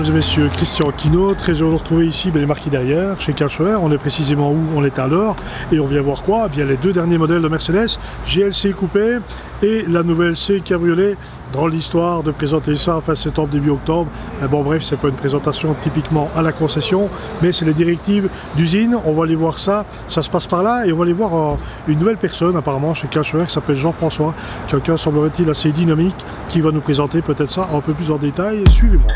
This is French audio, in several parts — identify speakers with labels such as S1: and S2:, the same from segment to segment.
S1: Mesdames et messieurs, Christian Quinault, très heureux de vous retrouver ici, les marquis derrière, chez Karl. On est précisément où on est à l'heure et on vient voir quoi? Bien les deux derniers modèles de Mercedes, GLC coupé et la nouvelle C cabriolet. Drôle d'histoire de présenter ça fin septembre, début octobre. Mais bon bref, c'est pas une présentation typiquement à la concession, mais c'est les directives d'usine. On va aller voir ça, ça se passe par là et on va aller voir une nouvelle personne apparemment chez Karl qui s'appelle Jean-François. Quelqu'un semblerait-il assez dynamique qui va nous présenter peut-être ça un peu plus en détail. Suivez-moi.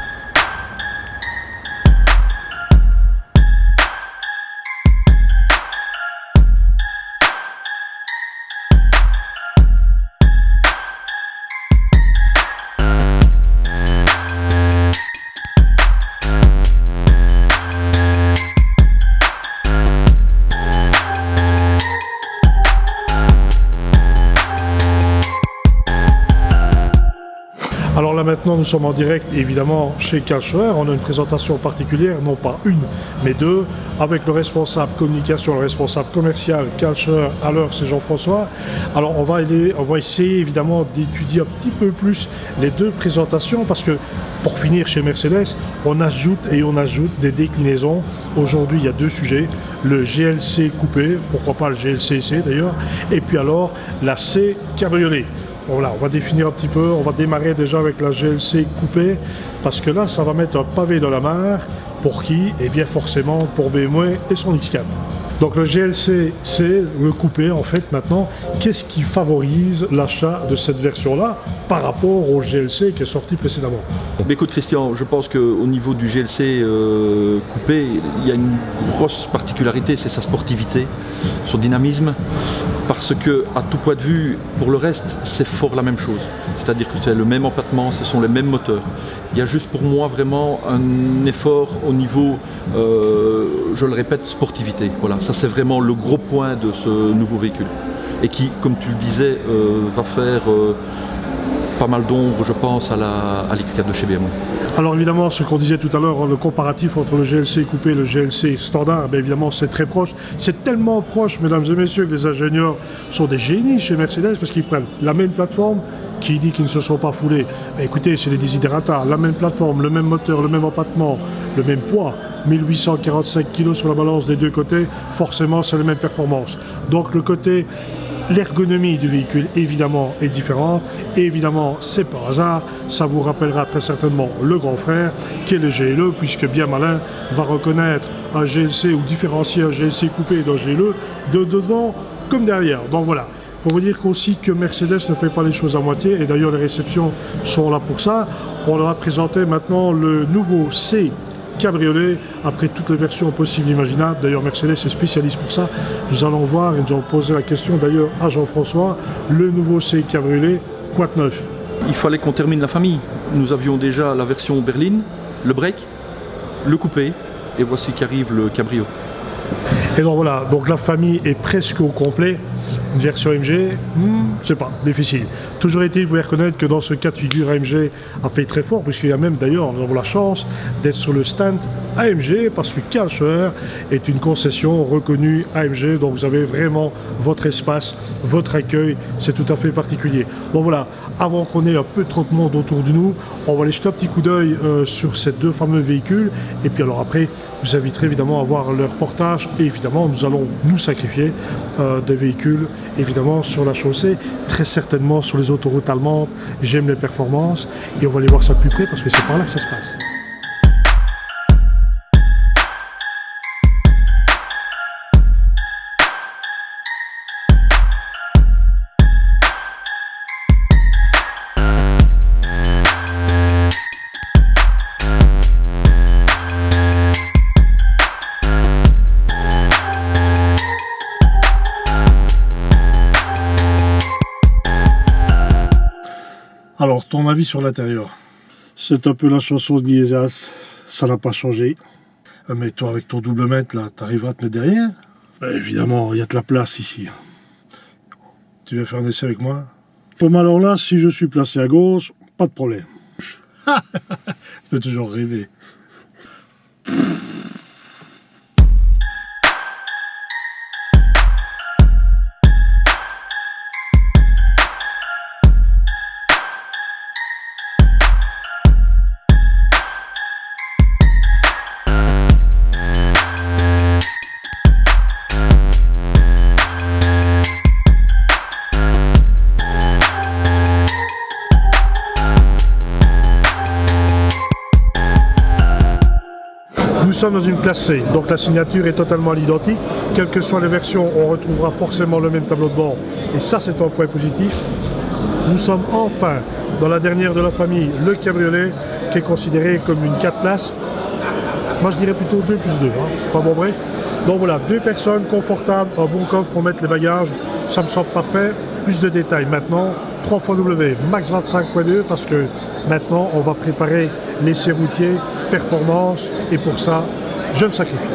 S1: Alors là maintenant nous sommes en direct évidemment chez Karl. On a une présentation particulière, non pas une mais deux, avec le responsable communication, le responsable commercial Karl. À l'heure c'est Jean-François. Alors on va essayer évidemment d'étudier un petit peu plus les deux présentations parce que pour finir chez Mercedes on ajoute des déclinaisons. Aujourd'hui il y a deux sujets, le GLC coupé, pourquoi pas le GLC d'ailleurs, et puis alors la C cabriolet. Voilà, on va définir un petit peu, on va démarrer déjà avec la GLC coupée, parce que là, ça va mettre un pavé dans la mare. Pour qui? Eh bien forcément pour BMW et son X4. Donc le GLC, c'est le coupé en fait maintenant. Qu'est-ce qui favorise l'achat de cette version-là par rapport au GLC qui est sorti précédemment?
S2: Écoute Christian, je pense qu'au niveau du GLC coupé, il y a une grosse particularité, c'est sa sportivité, son dynamisme, parce que à tout point de vue, pour le reste, c'est fort la même chose. C'est-à-dire que c'est le même empattement, ce sont les mêmes moteurs. Il y a juste pour moi vraiment un effort au niveau, je le répète, sportivité. Voilà, ça c'est vraiment le gros point de ce nouveau véhicule. Et qui, comme tu le disais, va faire pas mal d'ombre, je pense, à l'X4 de chez BMW.
S1: Alors évidemment, ce qu'on disait tout à l'heure, le comparatif entre le GLC coupé et le GLC standard, bien évidemment c'est très proche. C'est tellement proche, mesdames et messieurs, que les ingénieurs sont des génies chez Mercedes parce qu'ils prennent la même plateforme. Qui dit qu'ils ne se sont pas foulés? Ben écoutez, c'est les desiderata, la même plateforme, le même moteur, le même empattement, le même poids, 1845 kg sur la balance des deux côtés, forcément c'est les mêmes performances. Donc le côté, l'ergonomie du véhicule évidemment est différente, et évidemment c'est pas hasard, ça vous rappellera très certainement le grand frère qui est le GLE, puisque bien malin va reconnaître un GLC ou différencier un GLC coupé d'un GLE de devant comme derrière. Donc voilà. Pour vous dire aussi que Mercedes ne fait pas les choses à moitié, et d'ailleurs les réceptions sont là pour ça. On leur a présenté maintenant le nouveau C cabriolet, après toutes les versions possibles et imaginables. D'ailleurs Mercedes est spécialiste pour ça. Nous allons voir, et nous allons poser la question d'ailleurs à Jean-François, le nouveau C cabriolet, quoi de neuf?
S2: Il fallait qu'on termine la famille. Nous avions déjà la version berline, le break, le coupé, et voici qu'arrive le cabrio.
S1: Et donc voilà, donc la famille est presque au complet. Une version AMG, je sais pas, difficile. Toujours est-il, vous pouvez reconnaître que dans ce cas de figure, AMG a fait très fort, puisqu'il y a même d'ailleurs, nous avons la chance d'être sur le stand AMG, parce que Karl est une concession reconnue AMG, donc vous avez vraiment votre espace, votre accueil, c'est tout à fait particulier. Donc voilà, avant qu'on ait un peu trop de monde autour de nous, on va aller jeter un petit coup d'œil sur ces deux fameux véhicules, et puis alors après, je vous inviterai évidemment à voir leur reportage, et évidemment, nous allons nous sacrifier des véhicules évidemment sur la chaussée, très certainement sur les autoroutes allemandes. J'aime les performances et on va aller voir ça de plus près parce que c'est par là que ça se passe. Alors, ton avis sur l'intérieur? C'est un peu la chanson de Liesas, ça n'a pas changé. Mais toi, avec ton double mètre, là, t'arriveras à te mettre derrière? Évidemment, il y a de la place ici. Tu veux faire un essai avec moi? Comme alors là, si je suis placé à gauche, pas de problème. Tu peux toujours rêver. sommes dans une classe C, donc la signature est totalement à l'identique. Quelles que soient les versions, on retrouvera forcément le même tableau de bord. Et ça, c'est un point positif. Nous sommes enfin dans la dernière de la famille, le cabriolet, qui est considéré comme une 4 places. Moi, je dirais plutôt 2 plus 2. Enfin bon, bref. Donc voilà, 2 personnes confortables, un bon coffre pour mettre les bagages. Ça me semble parfait. Plus de détails maintenant. 3 fois W, max 25.2, parce que maintenant, on va préparer l'essai routier, performance. Et pour ça, je me sacrifie.